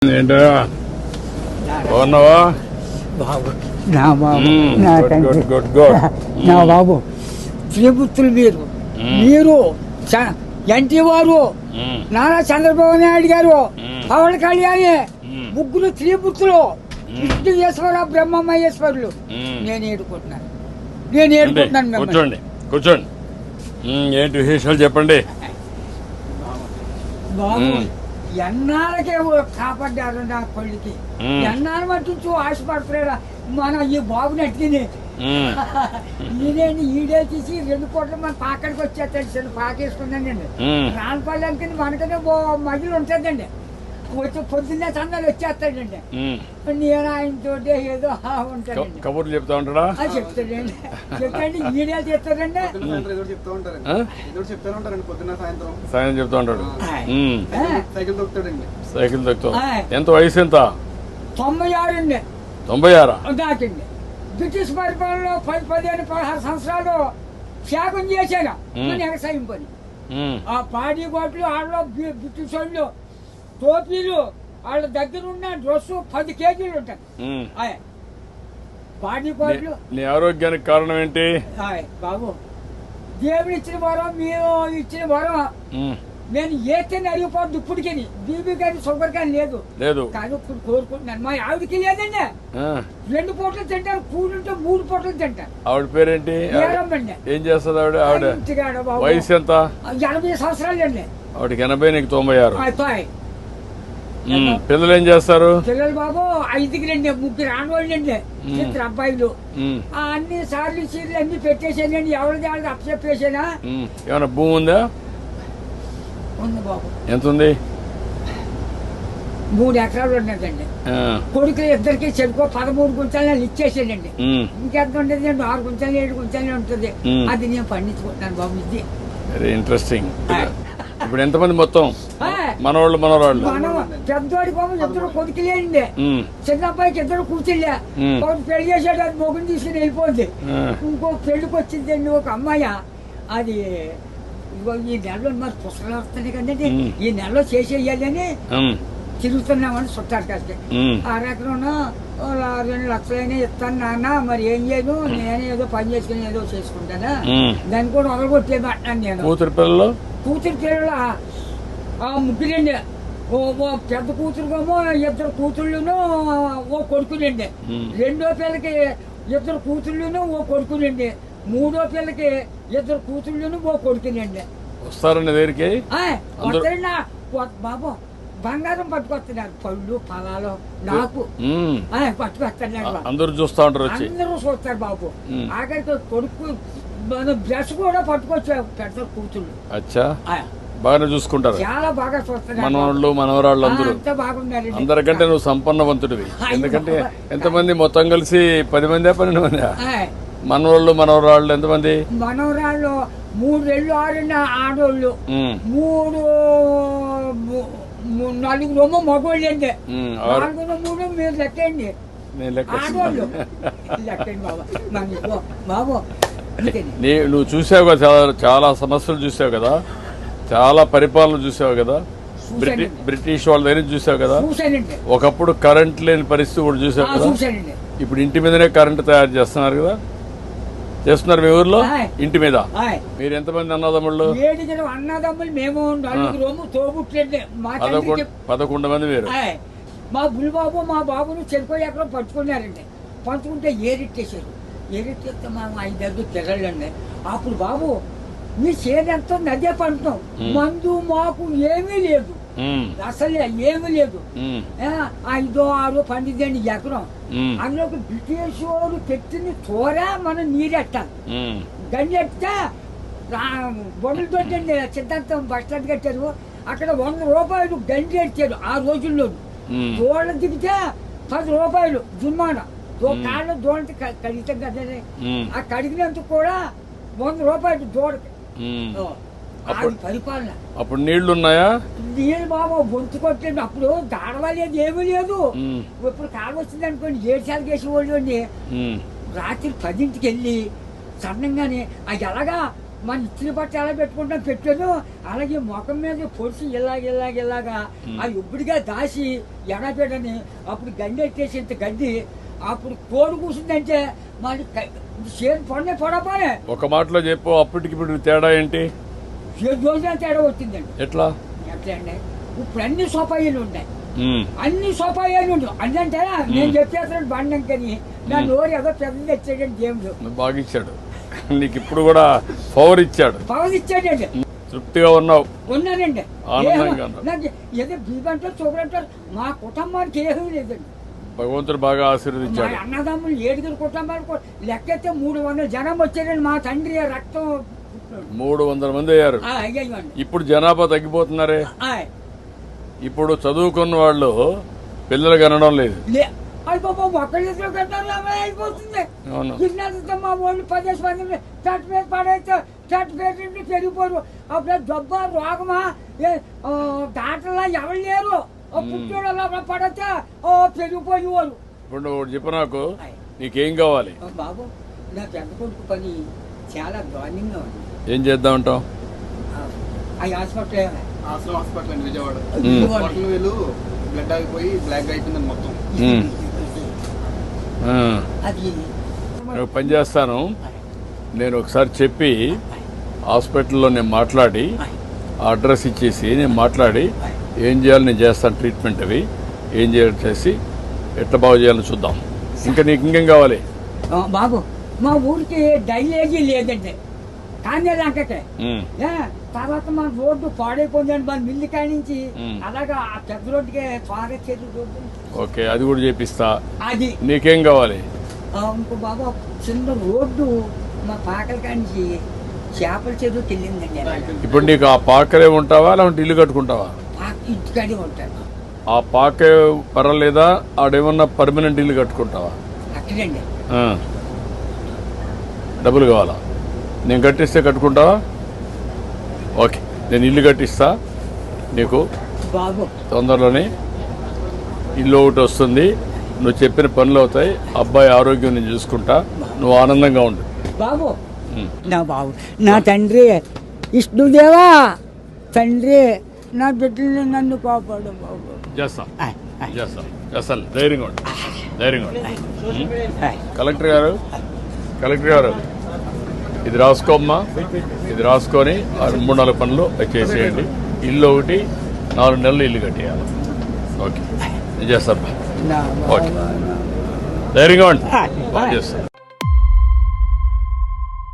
ఏంటో బాగున్నావా బాబు నా బాబు నా తండ్రి గుడ్ గుడ్ నా బాబు శ్రీపుత్రులు మీరు ఎన్టీ వారు నారా చంద్రబాబు నాయుడు గారు పవన్ కళ్యాణ్ ముగ్గురు శ్రీపుత్రులు విష్ణుయేశ్వర బ్రహ్మమహేశ్వరులు నేను ఏడుకుంటున్నాను కూర్చోండి కూర్చోండి ఏంటి విశేషాలు చెప్పండి బాబు ఎన్నాళ్ళకే కాపాడ్డారు నా కొడుకి ఎన్నాళ్ళు మట్టించు ఆశపడుతున్నాడా మన ఈ బాబుని అట్టిని ఈడేంటి ఈడే తీసి 2 కోట్ల మన పాకడికి వచ్చేస్తాడు చిన్న పాకేసుకున్నానండి రానపల్లి మనకనే మధ్యలో ఉంటుందండి వచ్చి పొద్దున్నే చందాలు వచ్చేస్తాడండి నేను ఆయనతో ఏదో ఉంటాడండి కబుర్లు చెప్తా ఉంటాడా చెప్తాడండి చెప్పండి ఈడే చెప్తాడండి సాయం చెప్తా ఉంటాడు సైకిల్ తొక్కుతావు ఎంత వయసు ఎంత 96 అండి 96 దాకండి బ్రిటిష్ పరిపాలనలో 15-16 సంవత్సరాలు త్యాగం చేశాను వ్యవసాయం పని ఆ పాడి బాట్లు వాళ్ళలో బ్రిటిష్ వాళ్ళు టోపీలు వాళ్ళ దగ్గర ఉన్న డ్రెస్ 10 కేజీలు ఉంటాయి పాడి బాట్లు. నీ ఆరోగ్యానికి కారణం ఏంటి బాబు దేవుడు ఇచ్చిన వరం మీరు ఇచ్చిన వరం నేను ఏతని అడిగిపోద్దు ఇప్పటికి బీబీ కానీ షుగర్ కానీ లేదు కానీ ఇప్పుడు కోరుకుంటున్నాను మా ఆవిడకి లేదండి 2 పూటలు తింటారు కూడుంటే 3 పూటలు తింటారు. ఆవిడ పేరేంటి ఏం చేస్తుంది ఆవిడ వయసు ఎంత 80 సంవత్సరాలు అండి ఆవిడకి 80 నీకు 96 పిల్లలు ఏం చేస్తారు పిల్లలు బాబు 5 ముగ్గురు ఆడవాళ్ళండి 2 అబ్బాయిలు అన్ని సార్లు చీరలు అన్ని పెట్టేసానండి ఎవరిది వాళ్ళది అప్పచెప్పేసానా ఏమన్నా భూమి ఉందా ఉంది బాబు ఎంత ఉంది 3 ఎకరాలు ఉన్నదండి కొడుకులు ఇద్దరికి చెరుకో 13 గుంటలు ఇచ్చేసానండి ఇంకెంత ఉండదు 6 గుంటలు 7 గుంటలు ఉంటుంది అది నేను పండించుకుంటున్నాను బాబు ఇది వెరీ ఇంట్రెస్టింగ్ ఇప్పుడు ఎంతమంది మొత్తం మనవాళ్ళు మనవరాళ్ళు పెద్దోడి బాబు 2 కొడుకులేండి చిన్న అబ్బాయికి 2 కూర్చులే పెళ్లి చేసాడు అది మొగుని తీసుకుని వెళ్ళిపోద్ది ఇంకో పెళ్లికి వచ్చిందండి ఒక అమ్మాయి అది ఈ నెలలో మరి పుస్తకాలు వస్తున్నాయి కదండి ఈ నెలలో చేసేయాలని తిరుగుతున్నామని చుట్టారు కలిసి 6 ఎకరం 2 లక్షలైనా ఇస్తాను నాన్న మరి ఏం చేయను నేను ఏదో పని చేసుకుని ఏదో చేసుకుంటానా దాన్ని కూడా వదలగొట్టేది అంటున్నాను నేను. కూతురు పిల్లలు ముగ్గురండి ఓ పెద్ద కూతురుకేమో 2 కూతుళ్ళును ఓ కొడుకులండి రెండో పిల్లకి 2 కూతుళ్ళును ఓ కొడుకులండి మూడో పిల్లకి 2 కూతుళ్ళును ఓ కొడుకులండి. వస్తారండి దగ్గరికి వస్తారండి బాబు బంగారం పట్టుకొస్తున్నారు పళ్ళు ఫలాలు నాకు పట్టుకొస్తున్నారు అందరూ చూస్తా ఉంటారు అందరూ చూస్తారు బాబు ఆఖరికి కొడుకు బ్రష్ కూడా పట్టుకొచ్చారు పెద్ద కూతుళ్ళు బాగానే చూసుకుంటారు చాలా బాగా చూస్తున్నారు మనవాళ్ళు మనవరాళ్ళు అందరూ బాగున్నారు అందరికంటే నువ్వు సంపన్నవంతుడివి ఎందుకంటే ఎంతమంది మొత్తం కలిసి 10 మంది 12 మంది మనవాళ్ళు మనవరాళ్ళు ఎంతమంది మనవరాళ్ళు 3 ఏళ్ళు 6 ఆడోళ్ళు 4 మగోళ్ళు అండి 4 మీరు లెక్కండి ఆడోళ్ళు లెక్కండి బాబు నువ్వు చూసావు కదా చాలా సమస్యలు చూసావు కదా చాలా పరిపాలన చూసావు కదా బ్రిటిష్ వాళ్ళ దగ్గర చూసావు కదా ఒకప్పుడు కరెంట్ లేని పరిస్థితి కూడా చూసావు కదా ఇప్పుడు ఇంటి మీదనే కరెంట్ తయారు చేస్తున్నారు కదా చేస్తున్నారు మీ ఊర్లో ఇంటి మీద మీరు ఎంతమంది అన్నదమ్ముళ్ళు 7 అన్నదమ్ములు మేము 4 తోబుట్లండి 11 మంది మీరు మా బుల్బాబు మా బాబును చెరుకు ఎకరం పంచుకున్నారండి పంచుకుంటే ఏరిట్టేశారు ఏరిట్టేస్తే మా 5 పిల్లలండి అప్పుడు బాబు మీ చేనంతో నదే పంటున్నాం మందు మాకు ఏమీ లేదు అసలు ఏమీ లేదు 5 6 12 ఎకరం అందులోకి బ్రిటిష్ వాడు పెట్టిన చోర మనం నీరెట్టాలి గంజెట్టే బొమ్మలు తోటండి సిద్ధాంతం బస్ స్టాండ్ కట్టారు అక్కడ 100 రూపాయలు గంజి ఎట్టారు ఆ రోజుల్లో దోళ్ళ దిగితే 10 రూపాయలు జుర్మానా కాళ్ళు దోళ్ళకి కడిగితే కదా ఆ కడిగినందుకు కూడా 100 రూపాయలు దోడకి పరిపాలన. అప్పుడు నీళ్లు ఉన్నాయా నీళ్ళు బాబు గొంతు కొట్టండి అప్పుడు దాడవలేదు ఏమీ లేదు ఇప్పుడు కాలు వచ్చింది అనుకోండి 7 సార్లు వేసేవాళ్ళు అండి రాత్రి 10ంటికి వెళ్ళి సన్నంగానే అది ఎలాగా మన ఇచ్చిన బట్ట ఎలా పెట్టుకుంటాం పెట్టాను, అలాగే ముఖం మీద పొడిచి ఇలాగా ఆ ఇప్పుడుగా దాసి ఎడపెడని అప్పుడు గడ్డి ఎట్టేసి ఇంత గడ్డి అప్పుడు కోడి కూర్చుందంటే మరి చేతి పడినే పడపానే. ఒక మాటలో చెప్పు, అప్పటికి ఇప్పుడు తేడా ఏంటి? 7 రోజుల తేడా వచ్చిందండి. ఎట్లా అండి ఇప్పుడు అన్ని సోపాయిలు ఉన్నాయి, అన్ని సోపాయిలు ఉండవు. అంటే నేను చెప్పేస్తాను బండం కానీ నా నోరు ఏదో పెద్ద తెచ్చాడండి దేవుడు. బాగా ఇచ్చాడు నీకు, ఇప్పుడు కూడా పవర్ ఇచ్చాడు. పవర్ ఇచ్చాడండి. తృప్తిగా ఉన్నావు? ఉన్నానండి. ఆనందంగా నాకు ఏదో బీబంటారు చూపడంటారు, మా కుటుంబానికి ఏమీ లేదండి. భగవంతుడు బాగా ఆశీర్వదించాడు. అన్నదమ్ములు 7 కుటుంబాలు లెక్కైతే 300 జనం వచ్చారండి. మా తండ్రి రక్తం 300 మంది అయ్యారు. ఇప్పుడు జనాభా తగ్గిపోతున్నారే. ఇప్పుడు చదువుకున్న వాళ్ళు పిల్లలు కనడం లేదు. అయిపోతుంది. మా వాళ్ళు 10 మంది చట్టు మీద పడైతే చట్టు మీద పెరిగిపోరు. అప్పుడు జబ్బ రోగమా దాంట్లో ఎవరు లేరు. పుట్టోళ్ళు పడితే పెరిగిపోయి వాళ్ళు. ఇప్పుడు నువ్వు చెప్పు నాకు, నీకేం కావాలి? బాబు నా పెద్ద కొడుకు పని చాలా దారుణంగా ఉంది. ఏం చేద్దామంటావు? హాస్పిటల్ అండి విజయవాడ. బ్లడ్ ఆగిపోయి బ్లాక్ అయిపోయింది మొత్తం. పని చేస్తాను నేను, ఒకసారి చెప్పి హాస్పిటల్లో నేను మాట్లాడి అడ్రస్ ఇచ్చేసి నేను మాట్లాడి ఏం చేయాలి నేను చేస్తాను. ట్రీట్మెంట్ అవి ఏం చేయాలి చేసి ఎట్లా బాగు చేయాలని చూద్దాం. ఇంకా నీకు ఇంకేం కావాలి? బాబు మా ఊరికి డైలేజీ లేదండి, కానీ లంకకే. తర్వాత మన రోడ్డు పాడైపోయిందండి, మన మిల్లి కాడి నుంచి అలాగా ఆ పెద్ద రోడ్డుకి త్వరగా చెట్టు రోడ్డు. ఓకే, అది కూడా చేపిస్తా. అది నీకేం కావాలి? ఇంకో బాబు చిన్న రోడ్డు మా పాకల కాడి నుంచి చేపల చెరువుకి వెళ్ళిందండి. ఇప్పుడు నీకు ఆ పాకరే ఉంటావా లేకుంటే ఇల్లు కట్టుకుంటావా? ఇంటికాడే ఉంటాను. ఆ పాకే పర్వాలేదా? ఆడేమన్నా పర్మనెంట్ ఇల్లు కట్టుకుంటావా? అక్కడండి. డబ్బులు కావాలా? నేను కట్టిస్తే కట్టుకుంటావా? ఓకే, నేను ఇల్లు కట్టిస్తా నీకు. బాబు తొందరలోనే ఇల్లు ఒకటి వస్తుంది, నువ్వు చెప్పిన పనులు అవుతాయి, అబ్బాయి ఆరోగ్యం నేను చూసుకుంటా, నువ్వు ఆనందంగా ఉండు బాబు. నా బాబు నా తండ్రి విష్ణుదేవా, తండ్రి నా బిడ్డల్ని నన్ను కాపాడు బాబు. చేస్తాను ధైర్యంగా ఉండు, ధైర్యంగా ఉండు. కలెక్టర్ గారు ఇది రాసుకోమ్మా, ఇది రాసుకొని 3-4 పనులు చేసేయండి. ఇల్లు ఒకటి 4 నెలలు ఇల్లు కట్టేయాలి. ఓకే, నేను చేస్తాను. ఓకే, ధైర్యంగా ఉండి చేస్తాను.